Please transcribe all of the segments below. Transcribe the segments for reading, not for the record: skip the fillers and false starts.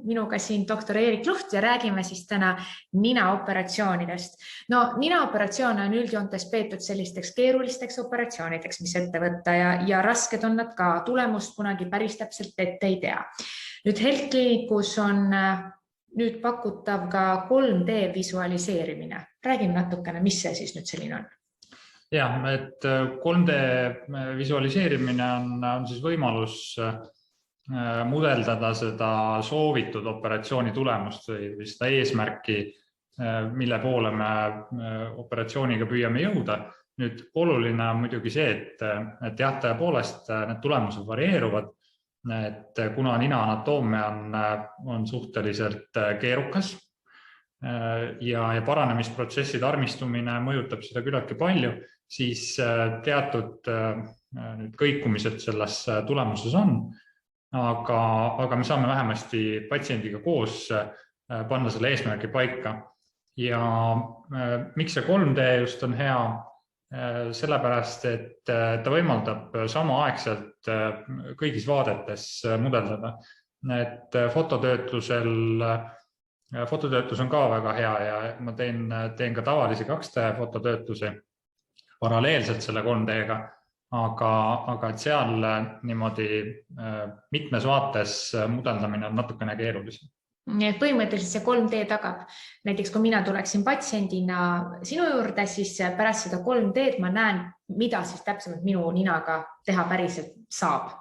minuga siin doktor Eerik Luht ja räägime siis täna ninaoperatsioonidest. No ninaoperatsioone on üldjoontes peetud sellisteks keerulisteks operatsioonideks, mis ette võtta ja rasked on nad ka, tulemust kunagi päris täpselt ette ei tea. Nüüd HealthClinicus on nüüd pakutav ka 3D visualiseerimine. Räägime natukene, mis see siis nüüd selline on? Jah, et 3D visualiseerimine on siis võimalus mudeldada seda soovitud operatsiooni tulemust või seda eesmärki, mille poole me operatsiooniga püüame jõuda. Nüüd oluline on muidugi see, et jah, tõepoolest need tulemused varieeruvad, et kuna nina anatoomia on suhteliselt keerukas ja paranemisprotsesside armistumine mõjutab seda küllaltki palju, siis teatud kõikumised selles tulemuses on, aga me saame vähemasti patsiendiga koos panna selle eesmärgi paika. Ja miks see 3D just on hea? Sellepärast, et ta võimaldab samaaegselt kõigis vaadetes mudeldada. Et fototöötlus on ka väga hea ja ma teen ka tavalisi 2D fototöötlusi paralleelselt selle 3D-ga, aga et seal niimoodi mitmes vaates mudeldamine on natukene keerulisem. Nii et põhimõtteliselt see 3D tagab. Näiteks kui mina tuleksin patsiendina sinu juurde, siis pärast seda 3D-d ma näen, mida siis täpsemalt minu ninaga teha päriselt saab.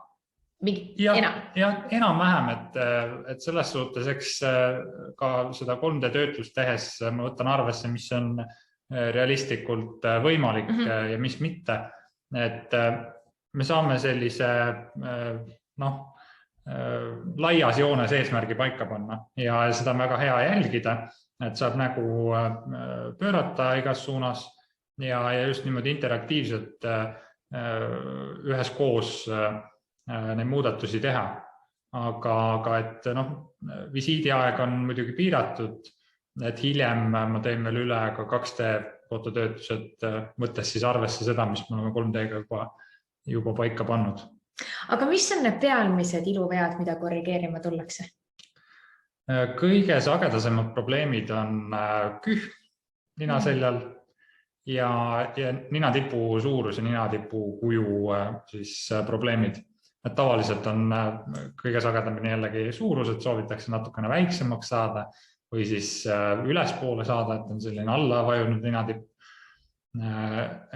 Enam-vähem, et selles suhtes, eks ka seda 3D töötlust tehes ma võtan arvesse, mis on realistlikult võimalik ja mis mitte. Et me saame sellise laias joones eesmärgi paika panna ja seda on väga hea jälgida, et saab nägu pöörata igas suunas ja just niimoodi interaktiivselt ühes koos neid muudatusi teha. Aga et visiidiaeg on muidugi piiratud, et hiljem ma teen veel üle ka 2D fototöötlused, võttes siis arvesse seda, mis me oleme 3D-ga juba paika pannud. Aga mis on need pealmised iluvead, mida korrigeerima tullakse? Kõige sagedasemad probleemid on kühm ninaseljal ja ninatipu suurus ja ninatipu kuju siis probleemid. Et tavaliselt on kõige sagedamini jällegi suurus, et soovitakse natukene väiksemaks saada või siis ülespoole saada, et on selline alla vajunud ninatipp.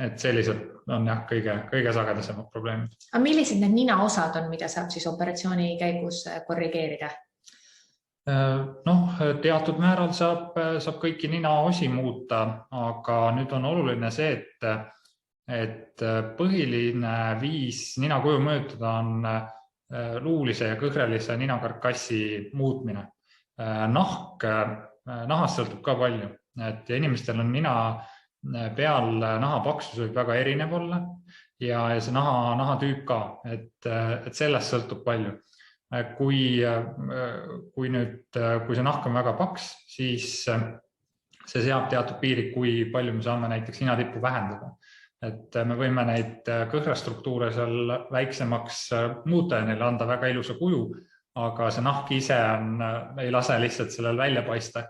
Et sellised on jah kõige sagedasemad probleemid. Aga millised need ninaosad on, mida saab siis operatsiooni käigus korrigeerida? Teatud määral saab kõiki ninaosi muuta, aga nüüd on oluline see, et põhiline viis ninakuju mõjutada on luulise ja kõhrelise ninakarkassi muutmine. Nahast sõltub ka palju, et inimestel on nina peal naha paksus võib väga erinev olla ja see nahatüüp ka, et sellest sõltub palju. Kui see nahk on väga paks, siis see seab teatud piirid, kui palju me saame näiteks ninatippu vähendada. Et me võime neid kõhrastruktuure seal väiksemaks muuta ja neile anda väga ilusa kuju, aga see nahk ise ei lase lihtsalt sellel välja paista.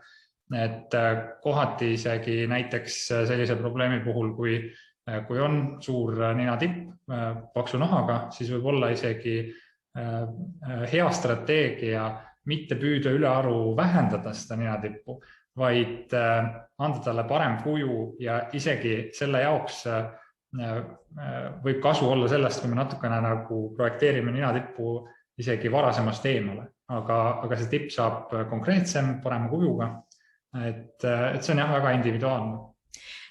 Et kohati isegi näiteks sellise probleemi puhul, kui on suur ninatipp paksu nahaga, siis võib olla isegi hea strateegia mitte püüda ülearu vähendada seda ninatippu, vaid anda talle parem kuju ja isegi selle jaoks võib kasu olla sellest, kui me natukene nagu projekteerime ninatippu isegi varasemast eemale, aga see tipp saab konkreetsem, parema kujuga. Et see on jah väga individuaalne.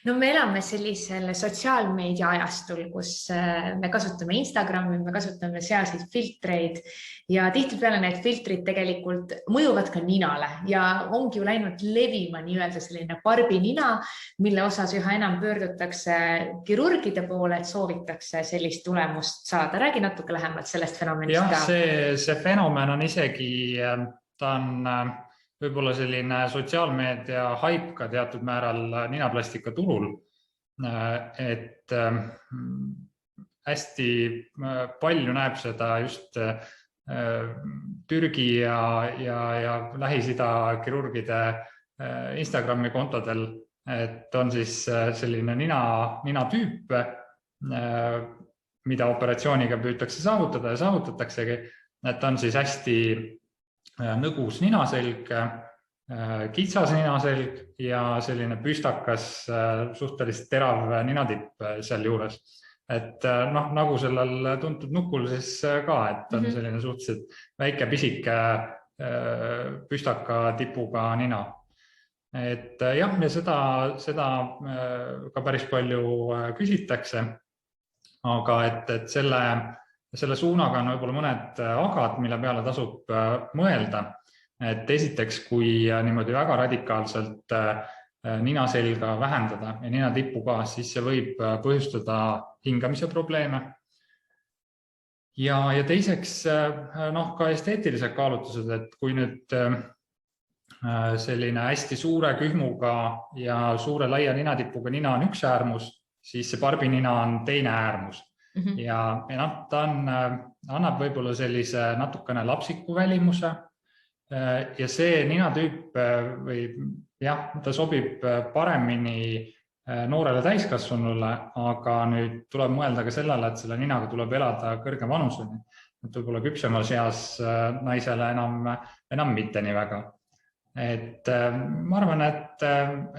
No me elame sellisel sotsiaalmeedia ajastul, kus me kasutame Instagrami, me kasutame sealseid filtreid ja tihtipeale need filtrid tegelikult mõjuvad ka ninale ja ongi ju läinud levima nii-öelda selline barbinina, mille osas üha enam pöördutakse kirurgide poole, et soovitakse sellist tulemust saada. Räägi natuke lähemalt sellest fenomenist ka. Jah, see fenomen on isegi, ta on võib-olla selline sotsiaalmeedia haip ka teatud määral ninaplastika turul, et hästi palju näeb seda just Türgi ja Lähis-Ida kirurgide Instagrami kontodel, et on siis selline nina tüüp, mida operatsiooniga püütakse saavutada ja saavutataksegi, et on siis hästi nõgus ninaselg, kitsas ninaselg ja selline püstakas, suhteliselt terav ninatipp seal juures. Et nagu sellel tuntud nukul siis ka, et on selline suhteliselt väike pisike püstaka tipuga nina. Et jah, ja seda ka päris palju küsitakse, aga et selle suunaga on võib-olla mõned agad, mille peale tasub mõelda. Et esiteks, kui niimoodi väga radikaalselt ninaselga vähendada ja ninatippu ka, siis see võib põhjustada hingamise probleeme. Ja teiseks ka esteetilised kaalutlused, et kui nüüd selline hästi suure kühmuga ja suure laia ninatipuga nina on üks äärmus, siis see barbinina on teine äärmus. Ja ta annab võib-olla sellise natukene lapsiku välimuse ja see ninatüüp või jah, ta sobib paremini noorele täiskasvanule, aga nüüd tuleb mõelda ka sellele, et selle ninaga tuleb elada kõrge vanuseni. Et võib-olla küpsemas eas naisele enam mitte nii väga. Et ma arvan, et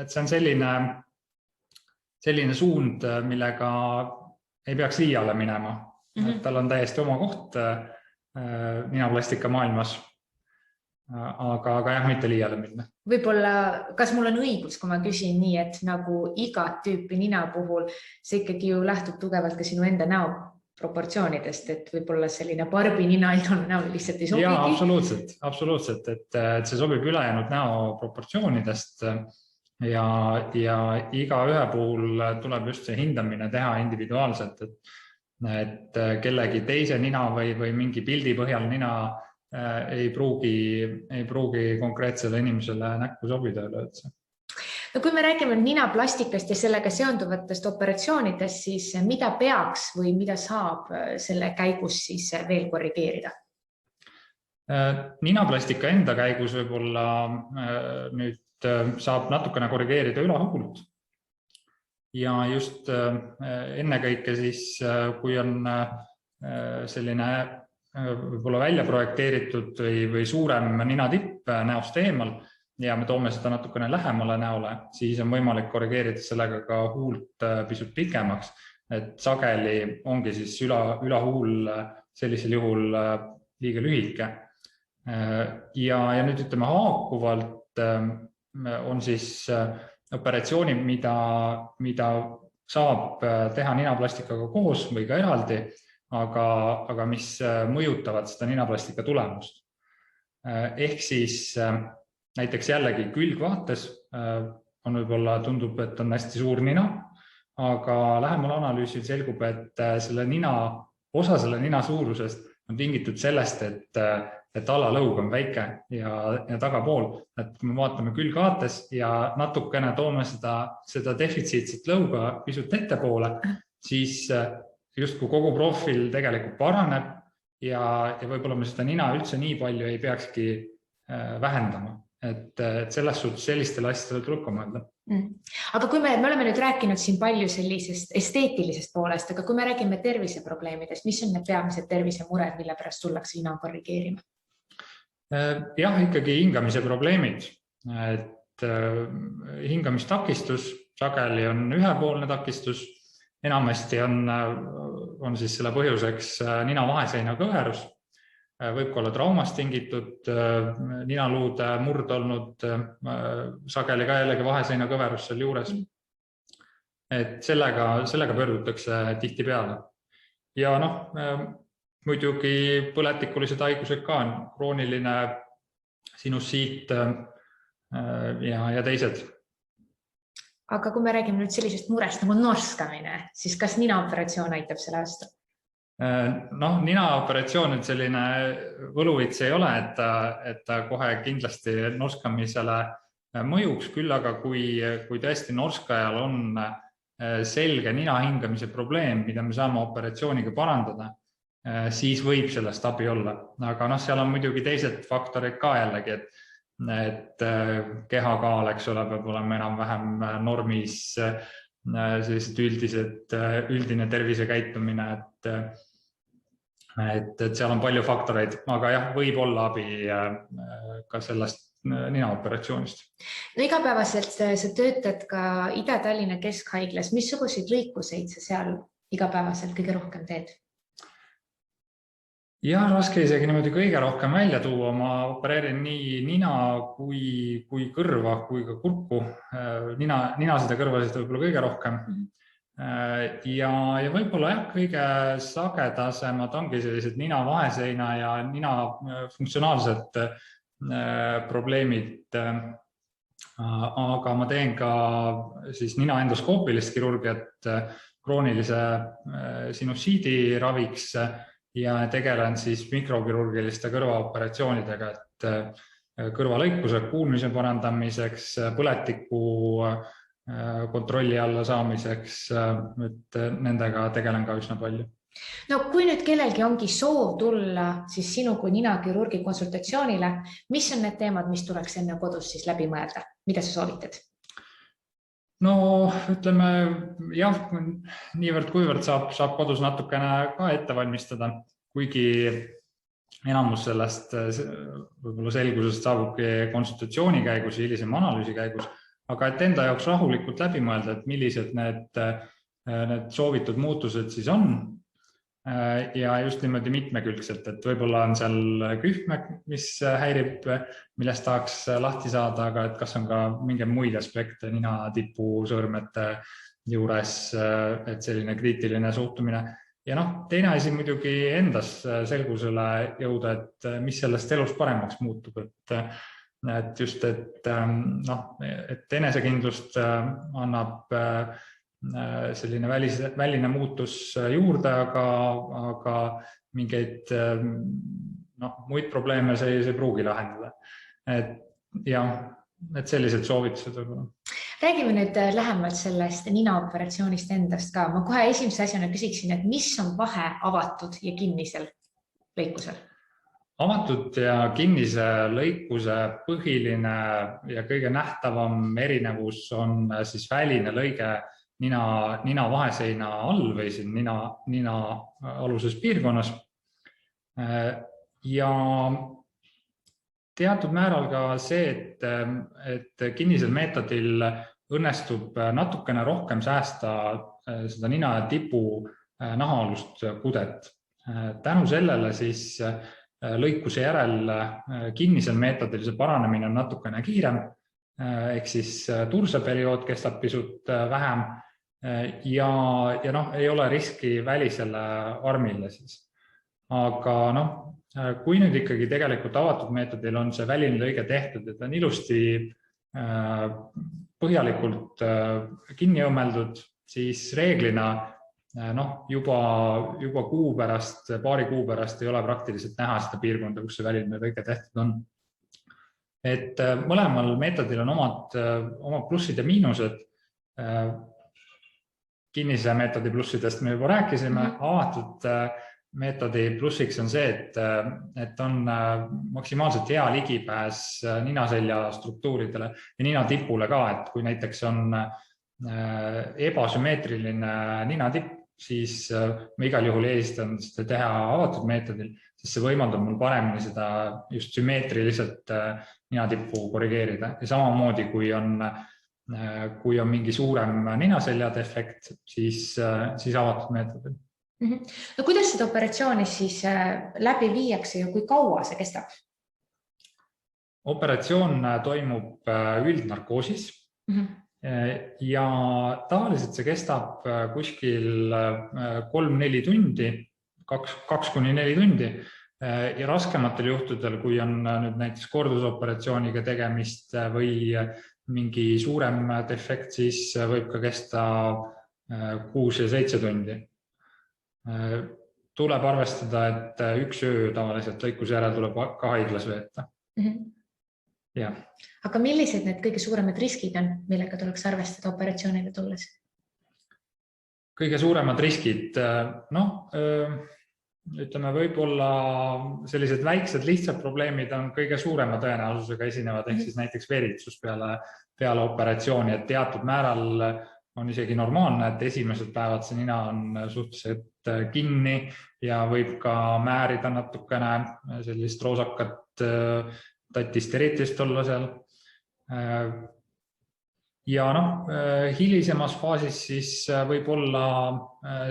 see on selline suund, millega ei peaks liiale minema. Tal on täiesti oma koht ninaplastika maailmas. Aga jah, mitte liiale minna. Võib-olla, kas mul on õigus, kui ma küsin nii, et nagu igat tüüpi nina puhul see ikkagi ju lähtub tugevalt ka sinu enda näo proportsioonidest, et võib-olla selline barbi nina ilmale näol lihtsalt ei sobigi? Jaa, absoluutselt, et see sobib ülejäänud näo proportsioonidest ja iga ühe puhul tuleb just see hindamine teha individuaalselt, et kellegi teise nina või mingi pildi põhjal nina ei pruugi konkreetsele inimesele näkku sobida üleüldse. No kui me räägime ninaplastikast ja sellega seonduvatest operatsioonidest, siis mida peaks või mida saab selle käigus siis veel korrigeerida? Ninaplastika enda käigus võib-olla nüüd saab natukene korrigeerida ülahuult. Ja just ennekõike siis, kui on selline võib-olla välja projekteeritud või suurem ninatipp näost eemal ja me toome seda natukene lähemale näole, siis on võimalik korrigeerida sellega ka huult pisut pikemaks, et sageli ongi siis ülahuul sellisel juhul liiga lühike. Ja nüüd ütleme haakuvalt on siis operatsioonid, mida saab teha ninaplastikaga koos või ka eraldi, aga mis mõjutavad seda ninaplastika tulemust. Ehk siis näiteks jällegi külgvaates on võib-olla tundub, et on hästi suur nina, aga lähemal analüüsil selgub, et osa selle nina suurusest on tingitud sellest, et alalõug on väike ja tagapool. Et kui me vaatame külgvaates ja natukene toome seda defitsiitset lõuga pisut ettepoole, siis justkui kogu profiil tegelikult paraneb ja võib-olla me seda nina üldse nii palju ei peakski vähendama. Et selles suhtes sellistele asjadele tuleb ka mõelda. Aga kui me oleme nüüd rääkinud siin palju sellisest esteetilisest poolest, aga kui me räägime terviseprobleemidest, mis on need peamised tervisemured, mille pärast tullakse nina korrigeerima? Jah, ikkagi hingamise probleemid. Et hingamistakistus sageli on ühepoolne takistus. Enamasti on siis selle põhjuseks nina vaheseina kõverus. Võib olla traumast tingitud, ninaluude murd olnud, sageli ka jällegi vaheseina kõverus seal juures. Et sellega pöördutakse tihti peale. Ja muidugi põletikulised haigused ka on, krooniline sinussiit ja teised. Aga kui me räägime nüüd sellisest murest nagu norskamine, siis kas ninaoperatsioon aitab selle vastu? Ninaoperatsioon nüüd selline võluvits ei ole, et ta kohe kindlasti norskamisele mõjuks, küll aga kui tõesti norskajal on selge nina hingamise probleem, mida me saame operatsiooniga parandada, siis võib sellest abi olla. Aga seal on muidugi teised faktorid ka jällegi, et kehakaal, eks ole, peab olema enam-vähem normis, sellised üldine tervisekäitumine, et seal on palju faktoreid, aga jah, võib olla abi ka sellest ninaoperatsioonist. No igapäevaselt sa töötad ka Ida-Tallinna Keskhaiglas. Missuguseid lõikuseid sa seal igapäevaselt kõige rohkem teed? Ja raske isegi niimoodi kõige rohkem välja tuua. Ma opereerin nii nina kui kõrva kui ka kurku. Nina seda kõrvasid võib-olla kõige rohkem. Ja võib-olla kõige sagedasemad ongi sellised nina vaheseina ja nina funktsionaalsed probleemid. Aga ma teen ka siis nina endoskoopilist kirurgiat kroonilise sinusiidi raviks ja tegelen siis mikrokirurgiliste kõrvaoperatsioonidega, et kõrvalõikuse kuulmise parandamiseks, põletiku kontrolli alla saamiseks, et nendega tegelen ka üsna palju. No kui nüüd kellelgi ongi soov tulla siis sinu kui ninakirurgi konsultatsioonile, mis on need teemad, mis tuleks enne kodus siis läbi mõelda? Mida sa soovitad? No ütleme, jah, niivõrd kuivõrd saab kodus natukene ka ette valmistada, kuigi enamus sellest võib-olla selgusest saabubki konsultatsiooni käigus, hilisem analüüsi käigus, aga et enda jaoks rahulikult läbi mõelda, et millised need soovitud muutused siis on ja just niimoodi mitmekülgselt, et võib-olla on seal kühme, mis häirib, millest tahaks lahti saada, aga et kas on ka mingi muid aspekte nina tipu sõõrmete juures, et selline kriitiline suhtumine. Ja teine asi muidugi endas selgusele jõuda, et mis sellest elust paremaks muutub, et just, et enesekindlust annab selline väline muutus juurde, aga mingeid muid probleeme see ei pruugi lahendada. Et sellised soovitused võib-olla. Räägime nüüd lähemalt sellest ninaoperatsioonist endast ka. Ma kohe esimese asjana küsiksin, et mis on vahe avatud ja kinnisel lõikusel? Avatud ja kinnise lõikuse põhiline ja kõige nähtavam erinevus on siis väline lõige nina vaheseina all või siin nina aluses piirkonnas. Ja teatud määral ka see, et kinnisel meetodil õnnestub natukene rohkem säästa seda nina tipu nahaalust kudet. Tänu sellele siis lõikuse järel kinnisel meetodil see paranemine on natukene kiirem, ehk siis turseperiood kestab pisut vähem ja ei ole riski välisele armile siis. Aga kui nüüd ikkagi tegelikult avatud meetodil on see väline lõige tehtud, et on ilusti põhjalikult kinni õmmeldud, siis reeglina juba paari kuu pärast ei ole praktiliselt näha seda piirkonda, kus see väline lõige tehtud on. Et mõlemal meetodil on omad plussid ja miinused. Kinnise meetodi plussidest me juba rääkisime, avatud meetodi plussiks on see, et on maksimaalselt hea ligipääs ninaselja struktuuridele ja ninatipule ka, et kui näiteks on ebasümmeetriline ninatipp, siis ma igal juhul eelistan seda teha avatud meetodil, sest see võimaldab mul paremini seda just sümmeetriliselt ninatippu korrigeerida ja samamoodi, kui on mingi suurem ninaselja defekt, siis avatud meetodil. No kuidas seda operatsiooni siis läbi viiakse ja kui kaua see kestab? Operatsioon toimub üldnarkoosis ja tavaliselt see kestab kuskil 3-4 tundi, 2-4 tundi ja raskematel juhtudel, kui on nüüd näiteks kordusoperatsiooniga tegemist või mingi suurem defekt, siis võib ka kesta 6 ja 7 tundi. Tuleb arvestada, et üks öö tavaliselt lõikuse järel tuleb ka haiglas veeta. Ja. Aga millised need kõige suuremad riskid on, millega tuleks arvestada operatsioonile tulles? Kõige suuremad riskid, ütleme, võib-olla sellised väiksed lihtsad probleemid on kõige suurema tõenäosusega esinevad, ehk siis näiteks veritsus peale operatsiooni, et teatud määral on isegi normaalne, et esimesed päevad see nina on suhteliselt kinni ja võib ka määrida natukene sellist roosakat tatist eritist olla seal. Ja hilisemas faasis siis võib olla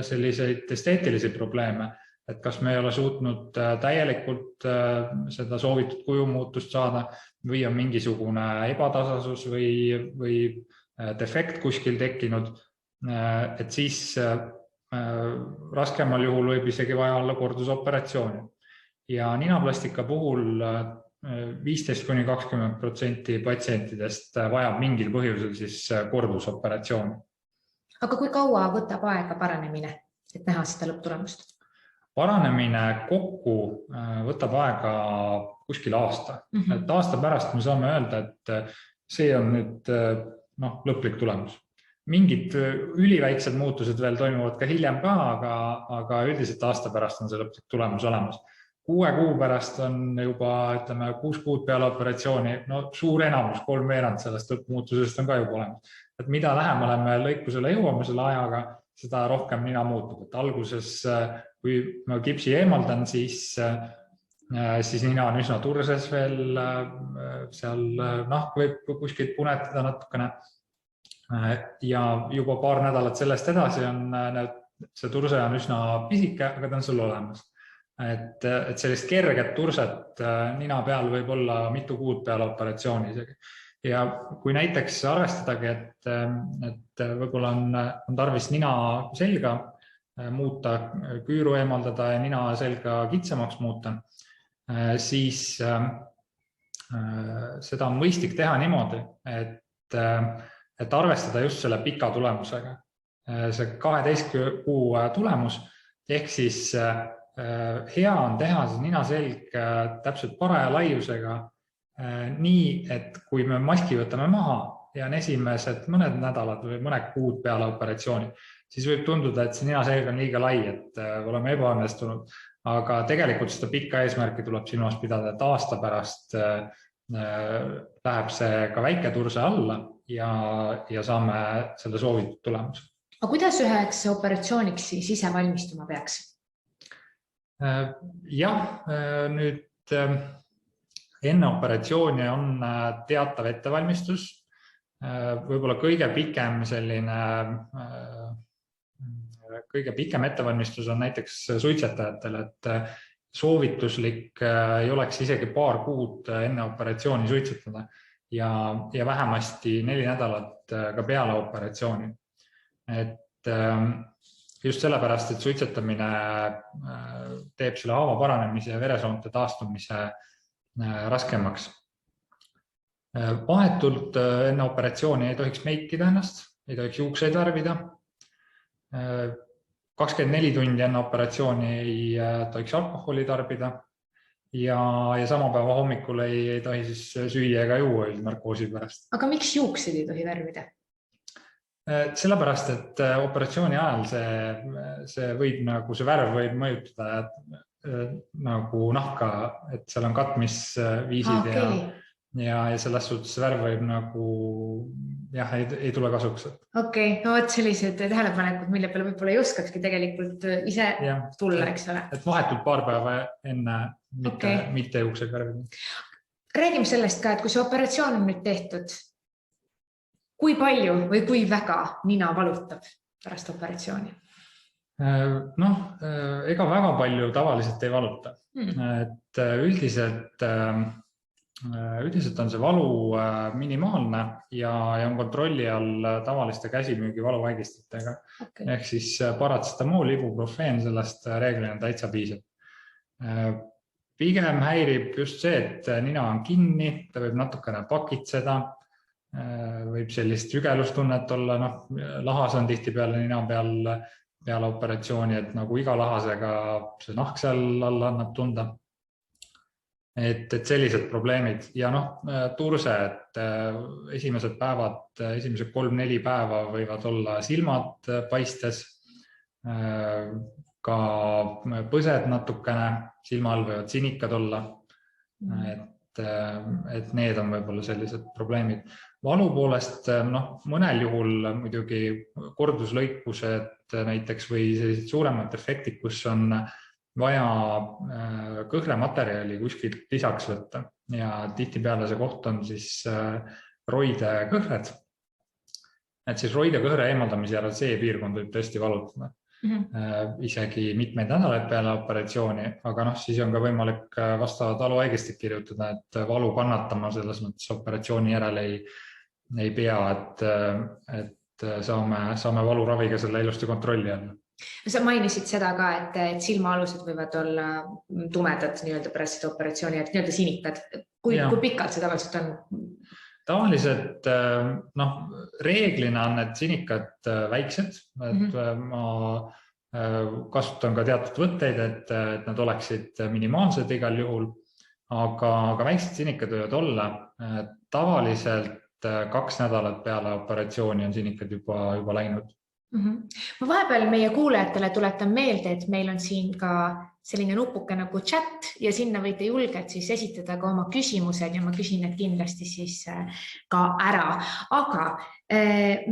selliseid esteetilisi probleeme, et kas me ei ole suutnud täielikult seda soovitud kujumuutust saada või on mingisugune ebatasasus või defekt kuskil tekkinud, et siis raskemal juhul võib isegi vaja olla kordusoperatsiooni. Ja ninaplastika puhul 15–20% patsientidest vajab mingil põhjusel siis kordusoperatsiooni. Aga kui kaua võtab aega paranemine, et näha seda lõpptulemust? Paranemine kokku võtab aega kuskil aasta. Et aasta pärast me saame öelda, et see on nüüd lõplik tulemus. Mingid üliväiksed muutused veel toimuvad ka hiljem ka, aga üldiselt aasta pärast on see lõplik tulemus olemas. 6 kuu pärast on juba 6 kuud peale operatsiooni, suur enamus, 3/4 sellest lõppmuutusest on ka juba olemas. Et mida lähemale me lõikusele jõuame selle ajaga, seda rohkem nina muutub. Et alguses, kui ma kipsi eemaldan, siis nina on üsna turses veel, seal võib kuskilt punetada natukene. Ja juba paar nädalat sellest edasi on see turse on üsna pisike, aga ta on sul olemas. Et sellist kerget turset nina peal võib olla mitu kuud peale operatsiooni isegi. Ja kui näiteks arvestadagi, et võib-olla on tarvis nina selga muuta, küüru eemaldada ja nina selga kitsamaks muuta, siis seda on mõistlik teha niimoodi, et arvestada just selle pika tulemusega. See 12 kuu tulemus, ehk siis hea on teha nina selg täpselt paraja laiusega, nii et kui me maski võtame maha ja on esimesed mõned nädalad või mõned kuud peale operatsiooni, siis võib tunduda, et see nina selg on liiga lai, et oleme ebaõnnestunud. Aga tegelikult seda pikka eesmärki tuleb silmas pidada, et aasta pärast läheb see ka väike turse alla ja saame selle soovitud tulemuse. Aga kuidas üheks operatsiooniks siis ise valmistuma peaks? Jah, nüüd enne operatsiooni on teatav ettevalmistus. Võib-olla kõige pikem ettevalmistus on näiteks suitsetajatel, et soovituslik ei oleks isegi paar kuud enne operatsiooni suitsetada ja vähemasti 4 nädalat ka peale operatsiooni. Et just sellepärast, et suitsetamine teeb selle haava paranemise ja veresoonte taastumise raskemaks. Vahetult enne operatsiooni ei tohiks meikida ennast, ei tohiks juukseid värvida. 24 tundi enne operatsiooni ei tohiks alkoholi tarbida ja sama päeva hommikul ei tohi siis süüa ega juua narkoosi pärast. Aga miks juukseid ei tohi värvida? Sellepärast, et operatsiooni ajal see värv võib mõjutada nagu nahka, et seal on katmisviisid ja selles suhtes värv võib ei tule kasuks. Okei, sellised tähelepanekud, mille peale võib-olla ei oskakski tegelikult ise tulla, eks ole. Et vahetult paar päeva enne mitte juukseid värvida. Räägime sellest ka, et kui see operatsioon on nüüd tehtud, kui palju või kui väga nina valutab pärast operatsiooni? Ega väga palju tavaliselt ei valuta. Et üldiselt on see valu minimaalne ja on kontrolli all tavaliste käsimüügi valuvaigistatega. Ehk siis paratsetamool, ibuprofeen sellest reeglina täitsa piisab. Pigem häirib just see, et nina on kinni, ta võib natukene pakitseda, võib sellist sügelustunnet olla, lahas on tihti peale nina peale operatsiooni, et nagu iga lahasega see nahk seal alla annab tunda. Et sellised probleemid ja turse, et esimesed 3-4 päeva võivad olla silmad paistes, ka põsed natukene, silma all võivad sinikad olla. Et need on võib-olla sellised probleemid. Valu poolest mõnel juhul muidugi korduslõikused näiteks või sellised suuremad efektid, kus on vaja kõhrematerjali kuskilt lisaks võtta ja tihtipeale see koht on siis roidekõhred. Et siis roidekõhre eemaldamise järel see piirkond võib tõesti valutada. Isegi mitmeid nädalaid peale operatsiooni, aga siis on ka võimalik vastavad valuhaigestik kirjutada, et valu kannatama selles mõttes operatsiooni järel ei pea, et saame valuraviga selle ilusti kontrolli alla. Sa mainisid seda ka, et silmaalused võivad olla tumedad pärast seda operatsiooni, et nii-öelda sinikad. Kui pikalt see tavaliselt on? Tavaliselt reeglina on need sinikad väiksed, et ma kasutan ka teatud võtteid, et nad oleksid minimaalsed igal juhul, aga väiksed sinikad võivad olla. Tavaliselt 2 nädalat peale operatsiooni on sinikad juba läinud. Ma vahepeal meie kuulajatele tuletan meelde, et meil on siin ka selline nupuke nagu chat ja sinna võite julgelt siis esitada ka oma küsimused ja ma küsin need kindlasti siis ka ära. Aga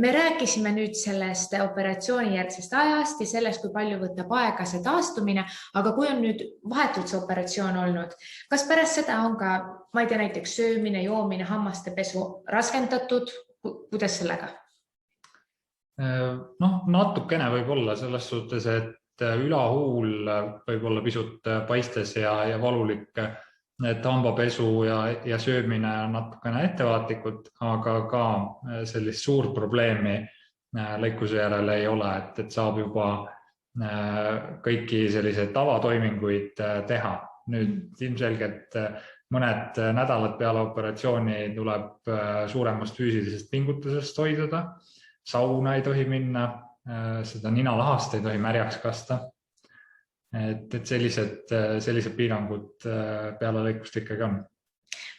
me rääkisime nüüd sellest operatsiooni järgsest ajast ja sellest, kui palju võtab aega see taastumine, aga kui on nüüd vahetult see operatsioon olnud, kas pärast seda on ka, ma ei tea, näiteks söömine, joomine, hammaste pesu raskendatud, kuidas sellega? Natukene võib olla selles suhtes, et ülahuul võib olla pisut paistes ja valulik, et hambapesu ja söömine on natukene ettevaatlikud, aga ka sellist suurt probleemi lõikuse järel ei ole, et saab juba kõiki selliseid tavatoiminguid teha. Nüüd ilmselgelt mõned nädalad peale operatsiooni tuleb suuremast füüsilisest pingutusest hoiduda. Sauna ei tohi minna, seda ninalahast ei tohi märjaks kasta. Et sellised piirangud peale lõikust ikkagi on.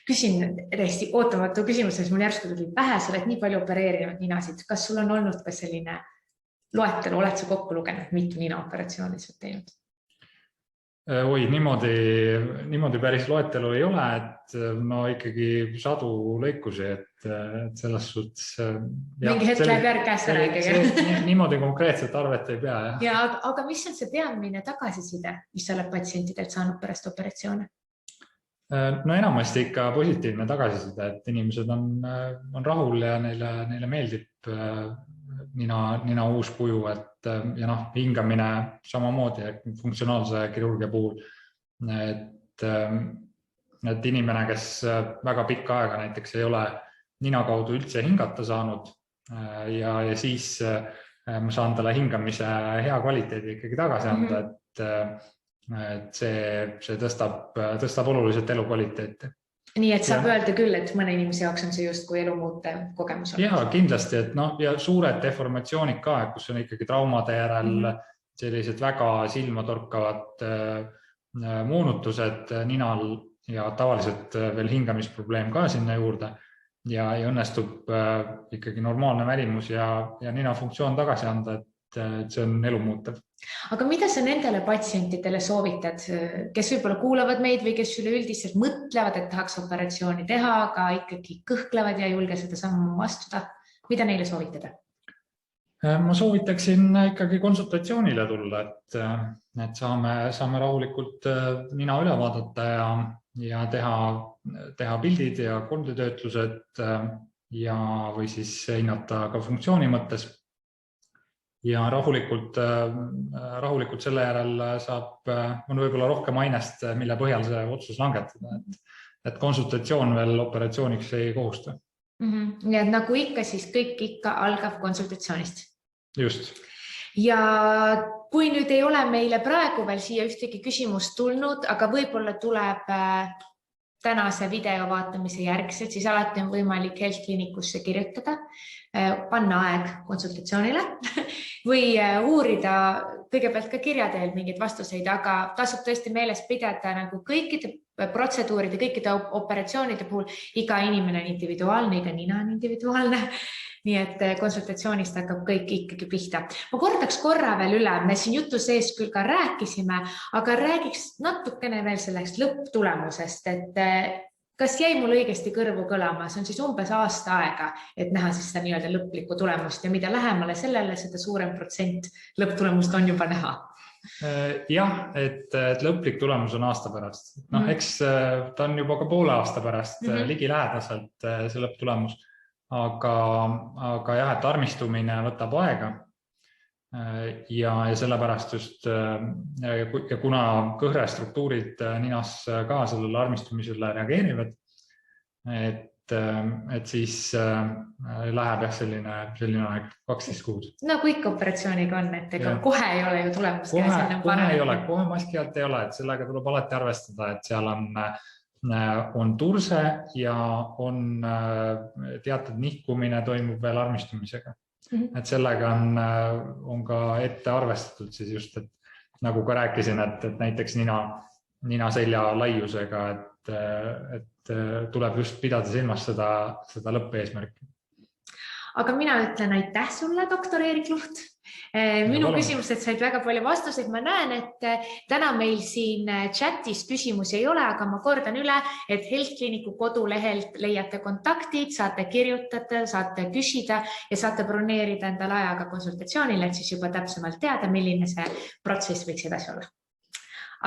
Küsin täiesti ootamatu küsimus, mul järsku tuli pähe, sa oled nii palju opereerinud ninasid. Kas sul on olnud ka selline loetelu, oled sa kokku lugenud, mitu ninaoperatsiooni sa oled teinud? Oi, niimoodi päris loetelu ei ole, et ikkagi sadu lõikusi, et selles suhtes... Mingi hetk läheb järg käest ära ikkagi. Niimoodi konkreetselt arvet ei pea. Aga mis on see peamine tagasiside, mis sa oled patsientidelt saanud pärast operatsioone? Enamasti ikka positiivne tagasiside, et inimesed on rahul ja neile meeldib nina uus kuju, ja hingamine samamoodi funktsionaalse kirurgia puhul. Et inimene, kes väga pikka aega näiteks ei ole nina kaudu üldse hingata saanud ja siis ma saan talle hingamise hea kvaliteedi ikkagi tagasi anda, et see tõstab oluliselt elukvaliteeti. Nii, et saab öelda küll, et mõne inimese jaoks on see just kui elumuute kogemus. Jaa, kindlasti, et ja suured deformatsioonid ka, kus on ikkagi traumade järel sellised väga silma torkavad moonutused ninal ja tavaliselt veel hingamisprobleem ka sinna juurde ja õnnestub ikkagi normaalne välimus ja nina funktsioon tagasi anda, et see on elumuutev. Aga mida sa nendele patsientidele soovitad, kes võib-olla kuulavad meid või kes üleüldiselt mõtlevad, et tahaks operatsiooni teha, aga ikkagi kõhklevad ja julge seda sammu astuda? Mida neile soovitada? Ma soovitaksin ikkagi konsultatsioonile tulla, et saame rahulikult nina üle vaadata ja teha pildid ja 3D-töötlused või siis hinnata ka funktsiooni mõttes. Ja rahulikult selle järel on võib-olla rohkem ainest, mille põhjal see otsus langetada, et konsultatsioon veel operatsiooniks ei kohusta. Nii et nagu ikka, siis kõik ikka algab konsultatsioonist. Just. Ja kui nüüd ei ole meile praegu veel siia ühtegi küsimust tulnud, aga võib-olla tuleb tänase video vaatamise järgselt, siis alati on võimalik Health Clinicusse kirjutada, panna aeg konsultatsioonile või uurida kõigepealt ka kirja teel mingeid vastuseid, aga tasub tõesti meeles pidada nagu kõikide protseduuride, kõikide operatsioonide puhul iga inimene on individuaalne, iga nina on individuaalne nii et konsultatsioonist hakkab kõik ikkagi pihta. Ma kordaks korra veel üle, me siin jutu sees küll ka rääkisime, aga räägiks natukene veel selleks lõpptulemusest, et kas jäi mul õigesti kõrvu kõlama, see on siis umbes aasta aega, et näha siis seda nii-öelda lõplikku tulemust ja mida lähemale sellele, seda suurem protsent lõpptulemust on juba näha. Jah, et lõplik tulemus on aasta pärast. Eks ta on juba ka poole aasta pärast ligi lähedaselt see lõpptulemus, aga jah, et armistumine võtab aega ja sellepärast just ja kuna kõhrestruktuurid ninas ka sellele armistumisele reageerivad, et siis läheb jah selline aeg 12 kuud. No kui ikka operatsiooniga on, et ega kohe ei ole ju tulemus käes. Kohe ei ole, kohe maski alt ei ole, et sellega tuleb alati arvestada, et seal on turse ja on teatud nihkumine toimub veel armistumisega. Et sellega on ka ette arvestatud siis just, et nagu ka rääkisin, et näiteks nina selja laiusega, et tuleb just pidada silmas seda lõppeesmärki. Aga mina ütlen aitäh sulle, doktor Eerik Luht. Minu küsimused said väga palju vastuseid. Ma näen, et täna meil siin chatis küsimusi ei ole, aga ma kordan üle, et Health Clinicu kodulehelt leiate kontaktid, saate kirjutada, saate küsida ja saate broneerida endale ajaga konsultatsioonile, et siis juba täpsemalt teada, milline see protsess võiks edasi olla.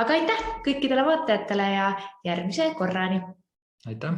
Aga aitäh kõikidele vaatajatele ja järgmise korrani. Aitäh!